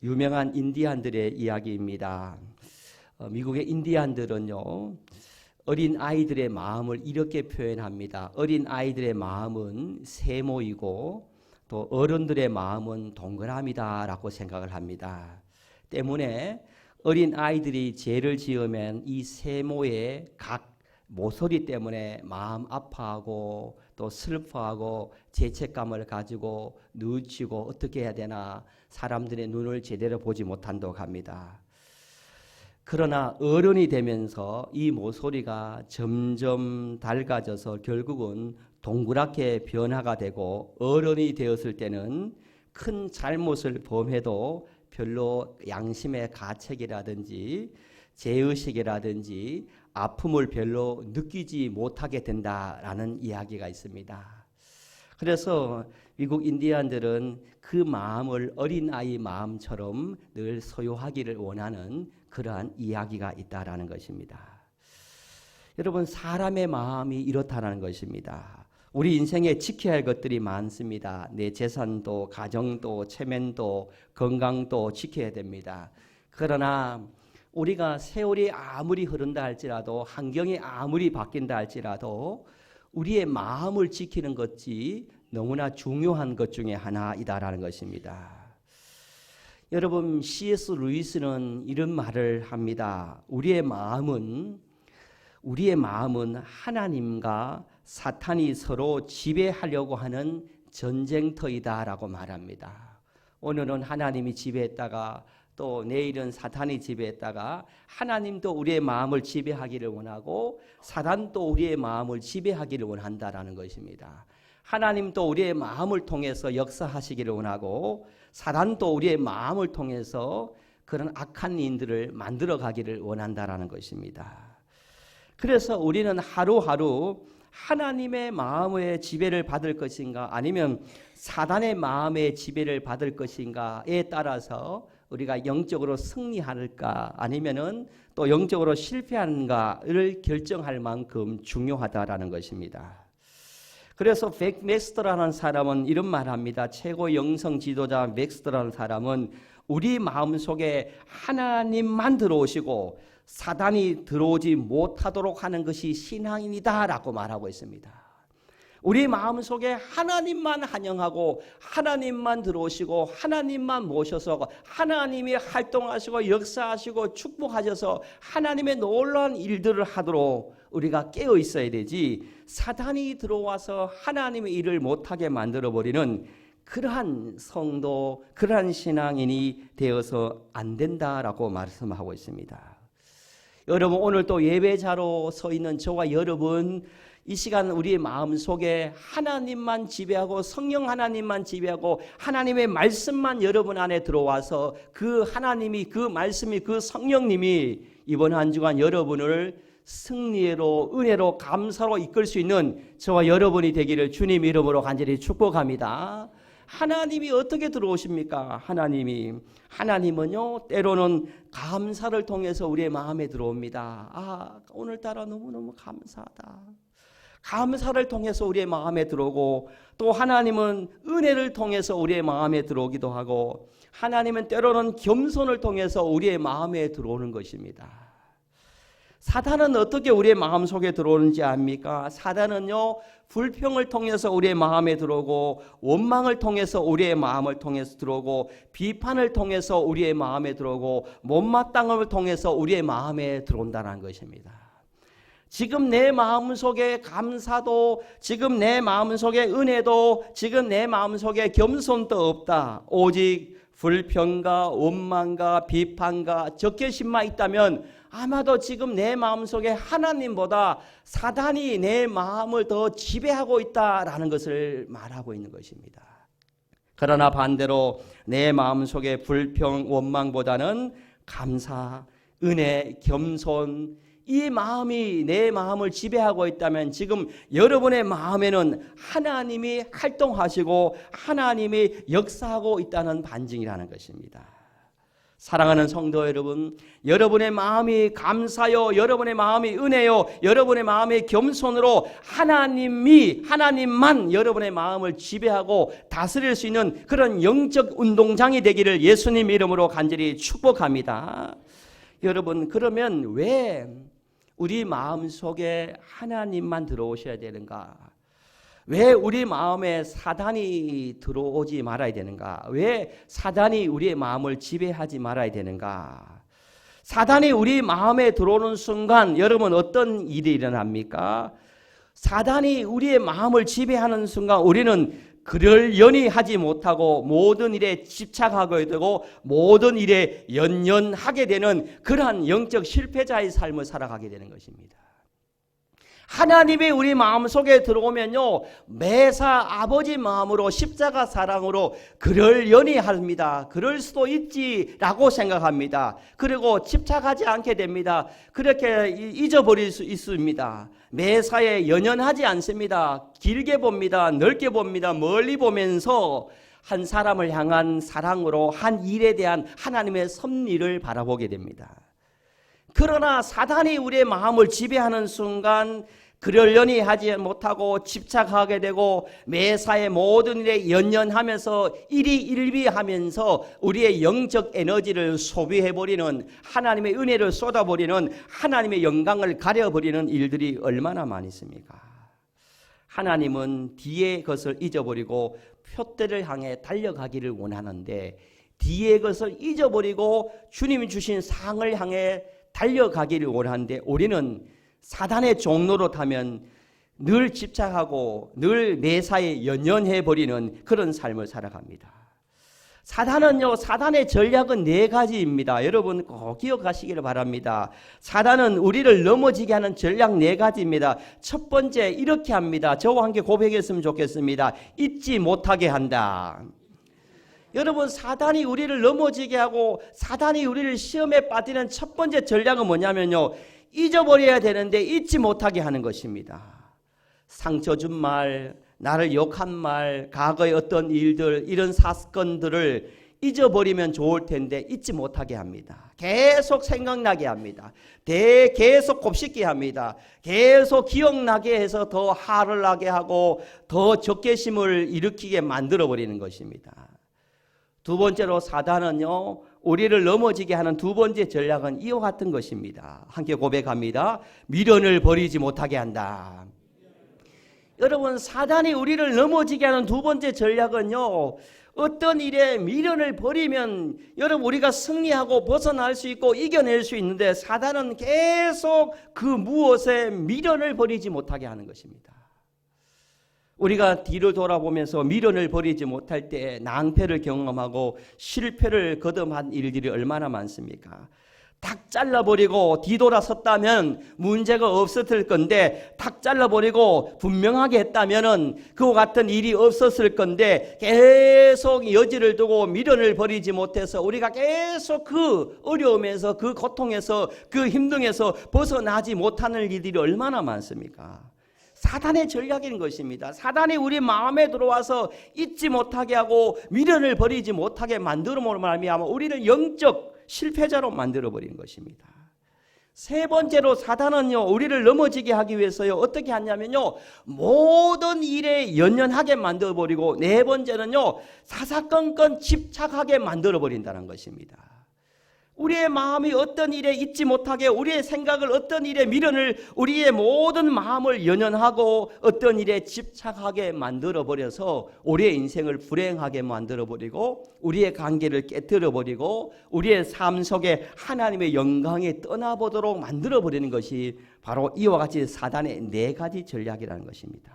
유명한 인디안들의 이야기입니다. 미국의 인디안들은요, 어린 아이들의 마음을 이렇게 표현합니다. 어린 아이들의 마음은 세모이고 또 어른들의 마음은 동그라미다라고 생각을 합니다. 때문에 어린 아이들이 죄를 지으면 이 세모의 각 모서리 때문에 마음 아파하고 또 슬퍼하고 죄책감을 가지고 뉘우치고 어떻게 해야 되나 사람들의 눈을 제대로 보지 못한다고 합니다. 그러나 어른이 되면서 이 모서리가 점점 닳아져서 결국은 동그랗게 변화가 되고 어른이 되었을 때는 큰 잘못을 범해도 별로 양심의 가책이라든지 죄의식이라든지 아픔을 별로 느끼지 못하게 된다라는 이야기가 있습니다. 그래서 미국 인디안들은 그 마음을 어린아이 마음처럼 늘 소유하기를 원하는 그러한 이야기가 있다라는 것입니다. 여러분, 사람의 마음이 이렇다는 것입니다. 우리 인생에 지켜야 할 것들이 많습니다. 내 재산도, 가정도, 체면도, 건강도 지켜야 됩니다. 그러나 우리가 세월이 아무리 흐른다 할지라도, 환경이 아무리 바뀐다 할지라도 우리의 마음을 지키는 것이 너무나 중요한 것 중에 하나이다라는 것입니다. 여러분, C.S. 루이스는 이런 말을 합니다. 우리의 마음은 하나님과 사탄이 서로 지배하려고 하는 전쟁터이다라고 말합니다. 오늘은 하나님이 지배했다가 또 내일은 사탄이 지배했다가 하나님도 우리의 마음을 지배하기를 원하고 사탄도 우리의 마음을 지배하기를 원한다라는 것입니다. 하나님도 우리의 마음을 통해서 역사하시기를 원하고 사탄도 우리의 마음을 통해서 그런 악한 일들을 만들어 가기를 원한다라는 것입니다. 그래서 우리는 하루하루 하나님의 마음의 지배를 받을 것인가 아니면 사탄의 마음의 지배를 받을 것인가에 따라서 우리가 영적으로 승리할까 아니면은 또 영적으로 실패하는가를 결정할 만큼 중요하다라는 것입니다. 그래서 맥스터라는 사람은 이런 말합니다. 최고 영성 지도자 맥스터라는 사람은 우리 마음속에 하나님만 들어오시고 사단이 들어오지 못하도록 하는 것이 신앙인이다라고 말하고 있습니다. 우리 마음속에 하나님만 환영하고 하나님만 들어오시고 하나님만 모셔서 하나님이 활동하시고 역사하시고 축복하셔서 하나님의 놀라운 일들을 하도록 우리가 깨어 있어야 되지, 사단이 들어와서 하나님의 일을 못하게 만들어버리는 그러한 성도, 그러한 신앙인이 되어서 안 된다라고 말씀하고 있습니다. 여러분, 오늘 또 예배자로 서 있는 저와 여러분, 이 시간 우리의 마음속에 하나님만 지배하고 성령 하나님만 지배하고 하나님의 말씀만 여러분 안에 들어와서 그 하나님이, 그 말씀이, 그 성령님이 이번 한 주간 여러분을 승리로, 은혜로, 감사로 이끌 수 있는 저와 여러분이 되기를 주님 이름으로 간절히 축복합니다. 하나님이 어떻게 들어오십니까? 하나님은요, 때로는 감사를 통해서 우리의 마음에 들어옵니다. 오늘따라 너무너무 감사하다. 감사를 통해서 우리의 마음에 들어오고, 또 하나님은 은혜를 통해서 우리의 마음에 들어오기도 하고, 하나님은 때로는 겸손을 통해서 우리의 마음에 들어오는 것입니다. 사단은 어떻게 우리의 마음속에 들어오는지 압니까? 사단은요, 불평을 통해서 우리의 마음에 들어오고, 원망을 통해서 우리의 마음을 통해서 들어오고, 비판을 통해서 우리의 마음에 들어오고, 못마땅함을 통해서 우리의 마음에 들어온다는 것입니다. 지금 내 마음속에 감사도, 지금 내 마음속에 은혜도, 지금 내 마음속에 겸손도 없다. 오직 불평과 원망과 비판과 적개심만 있다면 아마도 지금 내 마음속에 하나님보다 사단이 내 마음을 더 지배하고 있다라는 것을 말하고 있는 것입니다. 그러나 반대로 내 마음속에 불평, 원망보다는 감사, 은혜, 겸손, 이 마음이 내 마음을 지배하고 있다면 지금 여러분의 마음에는 하나님이 활동하시고 하나님이 역사하고 있다는 반증이라는 것입니다. 사랑하는 성도 여러분, 여러분의 마음이 감사요, 여러분의 마음이 은혜요, 여러분의 마음이 겸손으로 하나님만 여러분의 마음을 지배하고 다스릴 수 있는 그런 영적 운동장이 되기를 예수님 이름으로 간절히 축복합니다. 여러분, 그러면 왜 우리 마음 속에 하나님만 들어오셔야 되는가? 왜 우리 마음에 사단이 들어오지 말아야 되는가? 왜 사단이 우리의 마음을 지배하지 말아야 되는가? 사단이 우리 마음에 들어오는 순간 여러분 어떤 일이 일어납니까? 사단이 우리의 마음을 지배하는 순간 우리는 그러려니 하지 못하고 모든 일에 집착하게 되고 모든 일에 연연하게 되는 그러한 영적 실패자의 삶을 살아가게 되는 것입니다. 하나님이 우리 마음속에 들어오면요, 매사 아버지 마음으로 십자가 사랑으로 그러려니 합니다. 그럴 수도 있지라고 생각합니다. 그리고 집착하지 않게 됩니다. 그렇게 잊어버릴 수 있습니다. 매사에 연연하지 않습니다. 길게 봅니다. 넓게 봅니다. 멀리 보면서 한 사람을 향한 사랑으로 한 일에 대한 하나님의 섭리를 바라보게 됩니다. 그러나 사단이 우리의 마음을 지배하는 순간 그러려니 하지 못하고 집착하게 되고 매사의 모든 일에 연연하면서 일희일비하면서 우리의 영적 에너지를 소비해버리는, 하나님의 은혜를 쏟아버리는, 하나님의 영광을 가려버리는 일들이 얼마나 많이 있습니까? 하나님은 뒤의 것을 잊어버리고 표대를 향해 달려가기를 원하는데 뒤의 것을 잊어버리고 주님이 주신 상을 향해 달려가기를 원하는데 우리는 사단의 종로로 타면 늘 집착하고 늘 매사에 연연해버리는 그런 삶을 살아갑니다. 사단의 전략은 4가지입니다. 여러분 꼭 기억하시기를 바랍니다. 사단은 우리를 넘어지게 하는 전략 4가지입니다. 첫 번째 이렇게 합니다. 저와 함께 고백했으면 좋겠습니다. 잊지 못하게 한다. 여러분 사단이 우리를 넘어지게 하고 사단이 우리를 시험에 빠뜨리는 첫 번째 전략은 뭐냐면요, 잊어버려야 되는데 잊지 못하게 하는 것입니다. 상처 준 말, 나를 욕한 말, 과거의 어떤 일들, 이런 사건들을 잊어버리면 좋을 텐데 잊지 못하게 합니다. 계속 생각나게 합니다. 계속 곱씹게 합니다. 계속 기억나게 해서 더 화를 나게 하고 더 적개심을 일으키게 만들어버리는 것입니다. 두 번째로 사단은요, 우리를 넘어지게 하는 두 번째 전략은 이와 같은 것입니다. 함께 고백합니다. 미련을 버리지 못하게 한다. 여러분 사단이 우리를 넘어지게 하는 두 번째 전략은요, 어떤 일에 미련을 버리면 여러분 우리가 승리하고 벗어날 수 있고 이겨낼 수 있는데 사단은 계속 그 무엇에 미련을 버리지 못하게 하는 것입니다. 우리가 뒤를 돌아보면서 미련을 버리지 못할 때 낭패를 경험하고 실패를 거듭한 일들이 얼마나 많습니까? 탁 잘라버리고 뒤돌아섰다면 문제가 없었을 건데 탁 잘라버리고 분명하게 했다면 그와 같은 일이 없었을 건데 계속 여지를 두고 미련을 버리지 못해서 우리가 계속 그 어려움에서 그 고통에서 그 힘듦에서 벗어나지 못하는 일들이 얼마나 많습니까? 사단의 전략인 것입니다. 사단이 우리 마음에 들어와서 잊지 못하게 하고 미련을 버리지 못하게 만들므로 말미암아 우리를 영적 실패자로 만들어버리는 것입니다. 세 번째로 사단은요, 우리를 넘어지게 하기 위해서요, 어떻게 하냐면요, 모든 일에 연연하게 만들어버리고, 네 번째는요, 사사건건 집착하게 만들어버린다는 것입니다. 우리의 마음이 어떤 일에 잊지 못하게, 우리의 생각을 어떤 일에 미련을, 우리의 모든 마음을 연연하고 어떤 일에 집착하게 만들어버려서 우리의 인생을 불행하게 만들어버리고 우리의 관계를 깨뜨려버리고 우리의 삶 속에 하나님의 영광이 떠나보도록 만들어버리는 것이 바로 이와 같이 사단의 4가지 전략이라는 것입니다.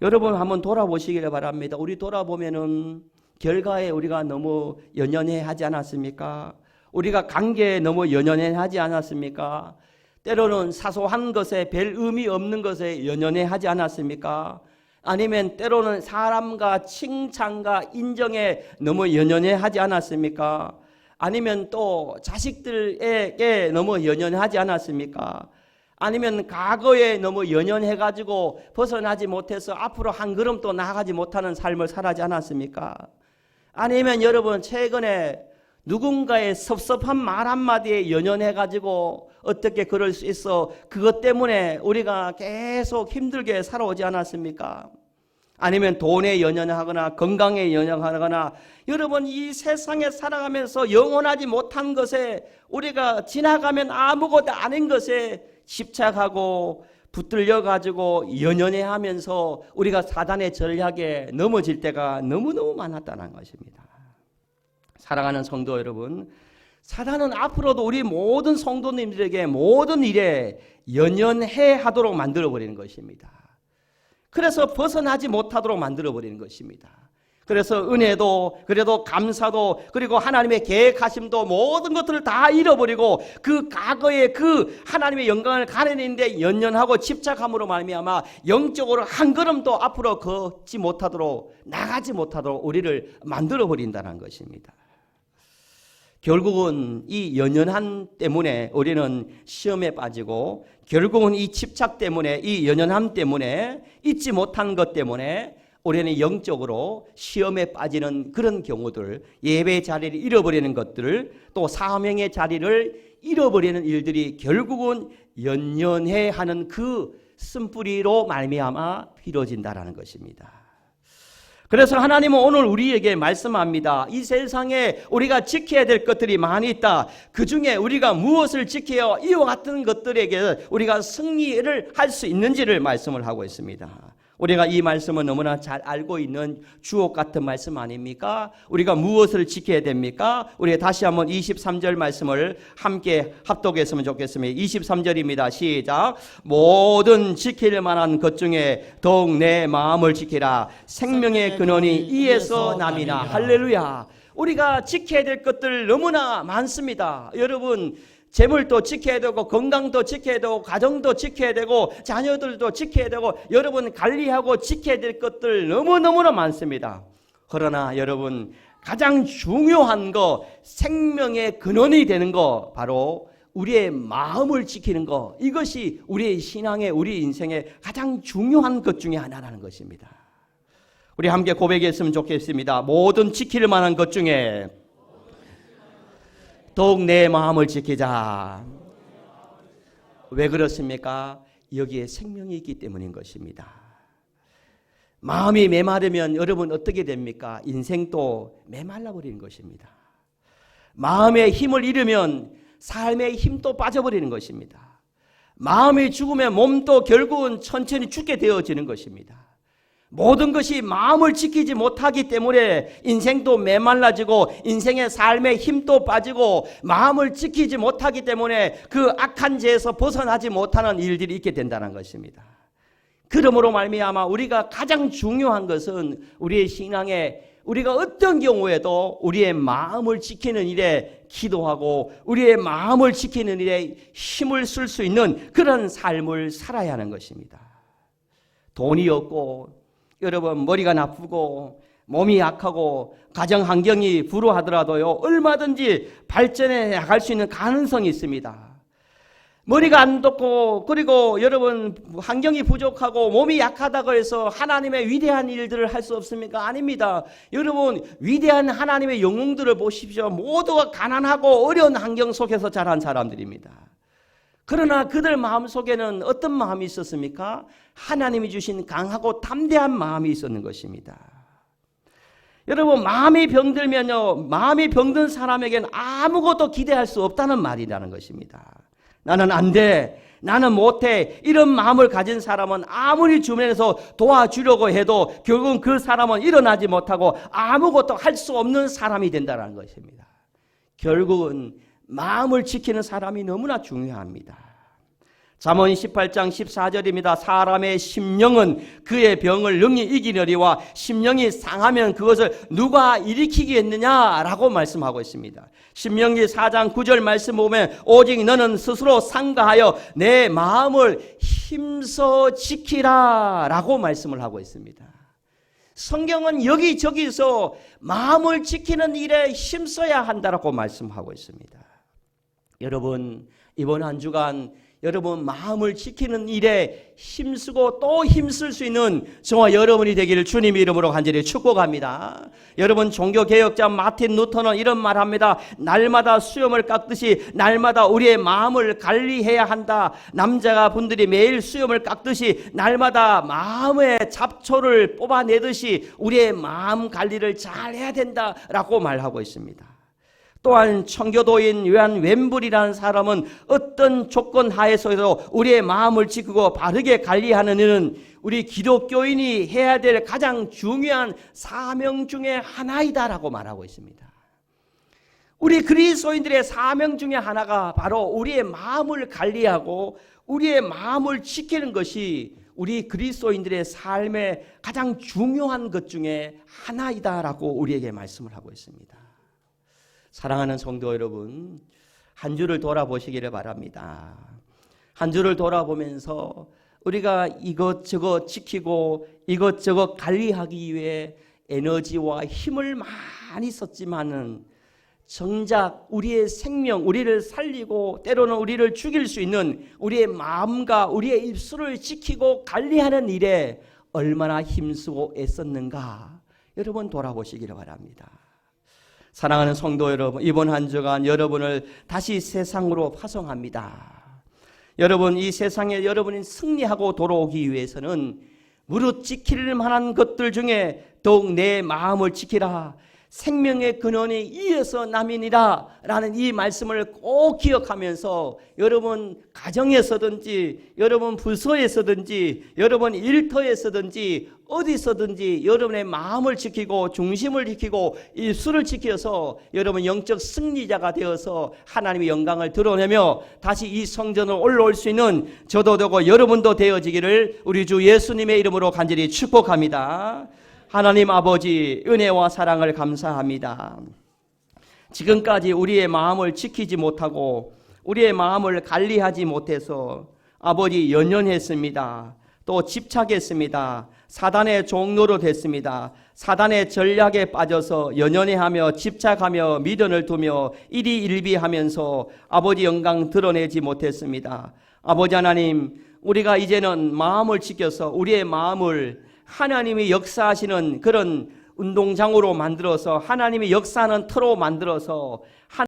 여러분 한번 돌아보시기를 바랍니다. 우리 돌아보면은 결과에 우리가 너무 연연해 하지 않았습니까? 우리가 관계에 너무 연연해 하지 않았습니까? 때로는 사소한 것에 별 의미 없는 것에 연연해 하지 않았습니까? 아니면 때로는 사람과 칭찬과 인정에 너무 연연해 하지 않았습니까? 아니면 또 자식들에게 너무 연연해 하지 않았습니까? 아니면 과거에 너무 연연해가지고 벗어나지 못해서 앞으로 한 걸음 또 나아가지 못하는 삶을 살아지 않았습니까? 아니면 여러분 최근에 누군가의 섭섭한 말 한마디에 연연해가지고 어떻게 그럴 수 있어? 그것 때문에 우리가 계속 힘들게 살아오지 않았습니까? 아니면 돈에 연연하거나 건강에 연연하거나 여러분 이 세상에 살아가면서 영원하지 못한 것에 우리가 지나가면 아무것도 아닌 것에 집착하고 붙들려 가지고 연연해하면서 우리가 사단의 전략에 넘어질 때가 너무너무 많았다는 것입니다. 사랑하는 성도 여러분, 사단은 앞으로도 우리 모든 성도님들에게 모든 일에 연연해 하도록 만들어버리는 것입니다. 그래서 벗어나지 못하도록 만들어버리는 것입니다. 그래서 은혜도 그래도 감사도 그리고 하나님의 계획하심도 모든 것들을 다 잃어버리고 그 과거의 그 하나님의 영광을 가려내는데 연연하고 집착함으로 말미암아 영적으로 한 걸음도 앞으로 걷지 못하도록 나가지 못하도록 우리를 만들어버린다는 것입니다. 결국은 이 연연함 때문에 우리는 시험에 빠지고 결국은 이 집착 때문에 이 연연함 때문에 잊지 못한 것 때문에 우리는 영적으로 시험에 빠지는 그런 경우들, 예배의 자리를 잃어버리는 것들, 또 사명의 자리를 잃어버리는 일들이 결국은 연연해 하는 그 쓴뿌리로 말미암아 이루어진다라는 것입니다. 그래서 하나님은 오늘 우리에게 말씀합니다. 이 세상에 우리가 지켜야 될 것들이 많이 있다. 그 중에 우리가 무엇을 지켜야 이와 같은 것들에게 우리가 승리를 할 수 있는지를 말씀을 하고 있습니다. 우리가 이 말씀은 너무나 잘 알고 있는 주옥 같은 말씀 아닙니까? 우리가 무엇을 지켜야 됩니까? 우리가 다시 한번 23절 말씀을 함께 합독했으면 좋겠습니다. 23절입니다. 시작. 모든 지킬 만한 것 중에 더욱 내 마음을 지키라. 생명의 근원이 이에서 남이나. 할렐루야. 우리가 지켜야 될 것들 너무나 많습니다. 여러분, 재물도 지켜야 되고 건강도 지켜야 되고 가정도 지켜야 되고 자녀들도 지켜야 되고 여러분 관리하고 지켜야 될 것들 너무너무나 많습니다. 그러나 여러분 가장 중요한 거 생명의 근원이 되는 거 바로 우리의 마음을 지키는 거, 이것이 우리의 신앙의 우리 인생의 가장 중요한 것 중에 하나라는 것입니다. 우리 함께 고백했으면 좋겠습니다. 모든 지킬 만한 것 중에 더욱 내 마음을 지키자. 왜 그렇습니까? 여기에 생명이 있기 때문인 것입니다. 마음이 메마르면 여러분 어떻게 됩니까? 인생도 메말라 버리는 것입니다. 마음의 힘을 잃으면 삶의 힘도 빠져버리는 것입니다. 마음이 죽으면 몸도 결국은 천천히 죽게 되어지는 것입니다. 모든 것이 마음을 지키지 못하기 때문에 인생도 메말라지고 인생의 삶의 힘도 빠지고 마음을 지키지 못하기 때문에 그 악한 죄에서 벗어나지 못하는 일들이 있게 된다는 것입니다. 그러므로 말미암아 우리가 가장 중요한 것은 우리의 신앙에 우리가 어떤 경우에도 우리의 마음을 지키는 일에 기도하고 우리의 마음을 지키는 일에 힘을 쓸 수 있는 그런 삶을 살아야 하는 것입니다. 돈이 없고 여러분 머리가 나쁘고 몸이 약하고 가정 환경이 불우하더라도요 얼마든지 발전해 나갈 수 있는 가능성이 있습니다. 머리가 안 좋고 그리고 여러분 환경이 부족하고 몸이 약하다고 해서 하나님의 위대한 일들을 할 수 없습니까? 아닙니다. 여러분 위대한 하나님의 영웅들을 보십시오. 모두가 가난하고 어려운 환경 속에서 자란 사람들입니다. 그러나 그들 마음속에는 어떤 마음이 있었습니까? 하나님이 주신 강하고 담대한 마음이 있었는 것입니다. 여러분 마음이 병들면요 마음이 병든 사람에게는 아무것도 기대할 수 없다는 말이라는 것입니다. 나는 안 돼, 나는 못해, 이런 마음을 가진 사람은 아무리 주변에서 도와주려고 해도 결국은 그 사람은 일어나지 못하고 아무것도 할 수 없는 사람이 된다는 것입니다. 결국은 마음을 지키는 사람이 너무나 중요합니다. 잠언 18장 14절입니다. 사람의 심령은 그의 병을 능히 이기느니와 심령이 상하면 그것을 누가 일으키겠느냐라고 말씀하고 있습니다. 신명기 4장 9절 말씀 보면 오직 너는 스스로 상가하여 내 마음을 힘써 지키라 라고 말씀을 하고 있습니다. 성경은 여기저기서 마음을 지키는 일에 힘써야 한다라고 말씀하고 있습니다. 여러분 이번 한 주간 여러분 마음을 지키는 일에 힘쓰고 또 힘쓸 수 있는 저와 여러분이 되기를 주님의 이름으로 간절히 축복합니다. 여러분 종교개혁자 마틴 루터는 이런 말합니다. 날마다 수염을 깎듯이 날마다 우리의 마음을 관리해야 한다. 남자가 분들이 매일 수염을 깎듯이 날마다 마음의 잡초를 뽑아내듯이 우리의 마음 관리를 잘 해야 된다라고 말하고 있습니다. 또한 청교도인 요한 웸블이라는 사람은 어떤 조건 하에서도 우리의 마음을 지키고 바르게 관리하는 일은 우리 기독교인이 해야 될 가장 중요한 사명 중에 하나이다라고 말하고 있습니다. 우리 그리스도인들의 사명 중에 하나가 바로 우리의 마음을 관리하고 우리의 마음을 지키는 것이 우리 그리스도인들의 삶의 가장 중요한 것 중에 하나이다라고 우리에게 말씀을 하고 있습니다. 사랑하는 성도 여러분, 한 주를 돌아보시기를 바랍니다. 한 주를 돌아보면서 우리가 이것저것 지키고 이것저것 관리하기 위해 에너지와 힘을 많이 썼지만은 정작 우리의 생명, 우리를 살리고 때로는 우리를 죽일 수 있는 우리의 마음과 우리의 입술을 지키고 관리하는 일에 얼마나 힘쓰고 애썼는가 여러분 돌아보시기를 바랍니다. 사랑하는 성도 여러분, 이번 한 주간 여러분을 다시 세상으로 파송합니다. 여러분, 이 세상에 여러분이 승리하고 돌아오기 위해서는 무릇 지킬 만한 것들 중에 더욱 내 마음을 지키라. 생명의 근원이 이에서 남이니라 라는 이 말씀을 꼭 기억하면서 여러분 가정에서든지 여러분 부서에서든지 여러분 일터에서든지 어디서든지 여러분의 마음을 지키고 중심을 지키고 입술을 지켜서 여러분 영적 승리자가 되어서 하나님의 영광을 드러내며 다시 이 성전을 올라올 수 있는 저도 되고 여러분도 되어지기를 우리 주 예수님의 이름으로 간절히 축복합니다. 하나님 아버지 은혜와 사랑을 감사합니다. 지금까지 우리의 마음을 지키지 못하고 우리의 마음을 관리하지 못해서 아버지 연연했습니다. 또 집착했습니다. 사단의 종로로 됐습니다. 사단의 전략에 빠져서 연연해하며 집착하며 미련을 두며 일희일비하면서 아버지 영광 드러내지 못했습니다. 아버지 하나님, 우리가 이제는 마음을 지켜서 우리의 마음을 하나님이 역사하시는 그런 운동장으로 만들어서 하나님이 역사하는 터로 만들어서